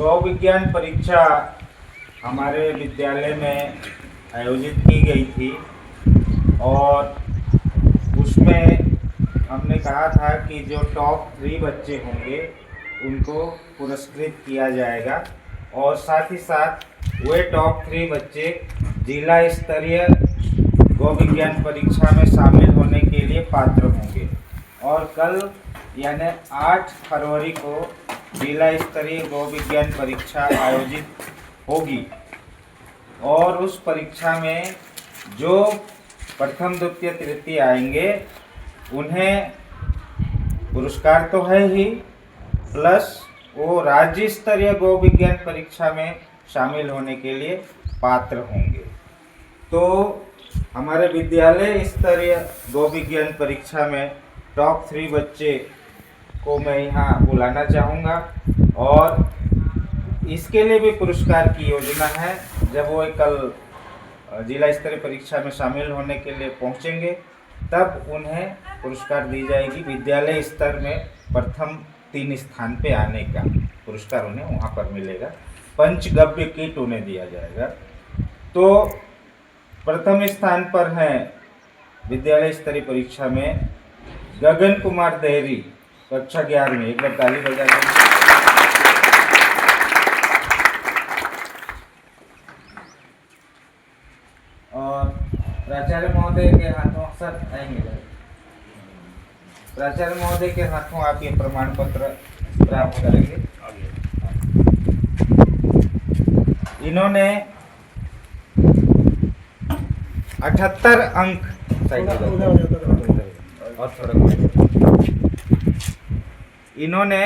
गौ विज्ञान परीक्षा हमारे विद्यालय में आयोजित की गई थी और उसमें हमने कहा था कि जो टॉप 3 बच्चे होंगे उनको पुरस्कृत किया जाएगा और साथ ही साथ वे टॉप 3 बच्चे जिला स्तरीय गौ विज्ञान परीक्षा में शामिल होने के लिए पात्र होंगे। और कल यानी 8 फरवरी को जिला स्तरीय गौ विज्ञान परीक्षा आयोजित होगी और उस परीक्षा में जो प्रथम द्वितीय तृतीय आएंगे उन्हें पुरस्कार तो है ही, प्लस वो राज्य स्तरीय गौ विज्ञान परीक्षा में शामिल होने के लिए पात्र होंगे। तो हमारे विद्यालय स्तरीय गौ विज्ञान परीक्षा में टॉप 3 बच्चे को मैं यहाँ बुलाना चाहूँगा और इसके लिए भी पुरस्कार की योजना है। जब वो कल जिला स्तरीय परीक्षा में शामिल होने के लिए पहुँचेंगे तब उन्हें पुरस्कार दी जाएगी। विद्यालय स्तर में प्रथम 3 स्थान पे आने का पुरस्कार उन्हें वहाँ पर मिलेगा। पंचगव्य किट उन्हें दिया जाएगा। तो प्रथम स्थान पर हैं विद्यालय स्तरीय परीक्षा में गगन कुमार देहरी, कक्षा 11 में। एक बार ताली बजा दें। और प्राचार्य महोदय के हाथों सर आएंगे। प्राचार्य महोदय के हाथों आप ये प्रमाण पत्र प्राप्त करेंगे। इन्होंने 78 अंक और इन्होंने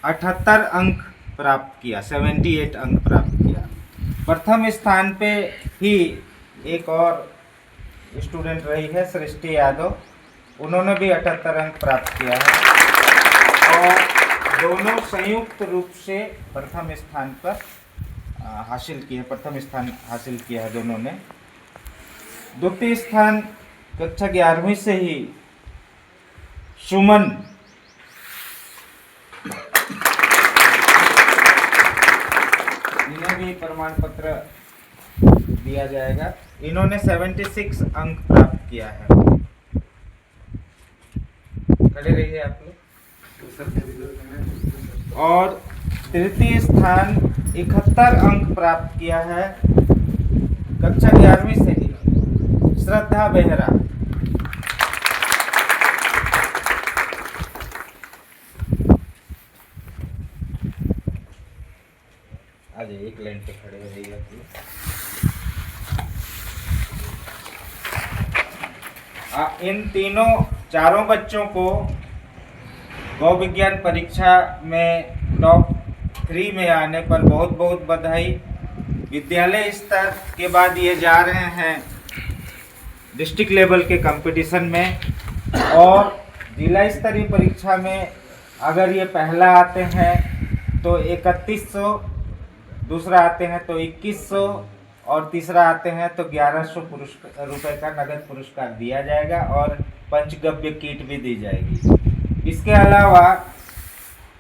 78 अंक प्राप्त किया, 78 अंक प्राप्त किया। प्रथम स्थान पे ही एक और स्टूडेंट रही है सृष्टि यादव, उन्होंने भी 78 अंक प्राप्त किया है और दोनों संयुक्त रूप से प्रथम स्थान पर हासिल किया, प्रथम स्थान हासिल किया है दोनों ने। द्वितीय स्थान कक्षा 11वीं से ही सुमन, इन्हें भी प्रमाण पत्र दिया जाएगा। इन्होंने 76 अंक प्राप्त किया है। खड़े रहिए आप लोग। और तृतीय स्थान 71 अंक प्राप्त किया है कक्षा 11वीं से ही श्रद्धा बेहरा। आज एक लाइन पे खड़े रहिएगा। इन चारों बच्चों को गौ विज्ञान परीक्षा में टॉप 3 में आने पर बहुत बहुत बधाई। विद्यालय स्तर के बाद ये जा रहे हैं डिस्ट्रिक्ट लेवल के कंपटीशन में और जिला स्तरीय परीक्षा में अगर ये पहला आते हैं तो 3100, दूसरा आते हैं तो 2100 और तीसरा आते हैं तो 1100 रुपये का नगद पुरस्कार दिया जाएगा और पंचगव्य किट भी दी जाएगी। इसके अलावा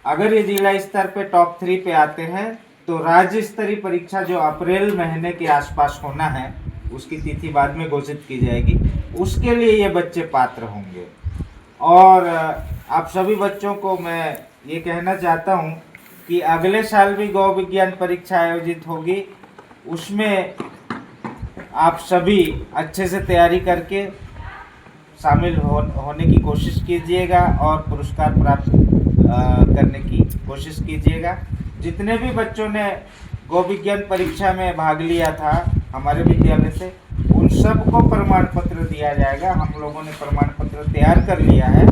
अगर ये जिला स्तर पे टॉप 3 पे आते हैं तो राज्य स्तरीय परीक्षा जो अप्रैल महीने के आसपास होना है, उसकी तिथि बाद में घोषित की जाएगी, उसके लिए ये बच्चे पात्र होंगे। और आप सभी बच्चों को मैं ये कहना चाहता हूँ कि अगले साल भी गौ विज्ञान परीक्षा आयोजित होगी, उसमें आप सभी अच्छे से तैयारी करके शामिल होने की कोशिश कीजिएगा और पुरस्कार प्राप्त करने की कोशिश कीजिएगा। जितने भी बच्चों ने गौ विज्ञान परीक्षा में भाग लिया था हमारे विद्यालय से, उन सबको प्रमाण पत्र दिया जाएगा। हम लोगों ने प्रमाण पत्र तैयार कर लिया है।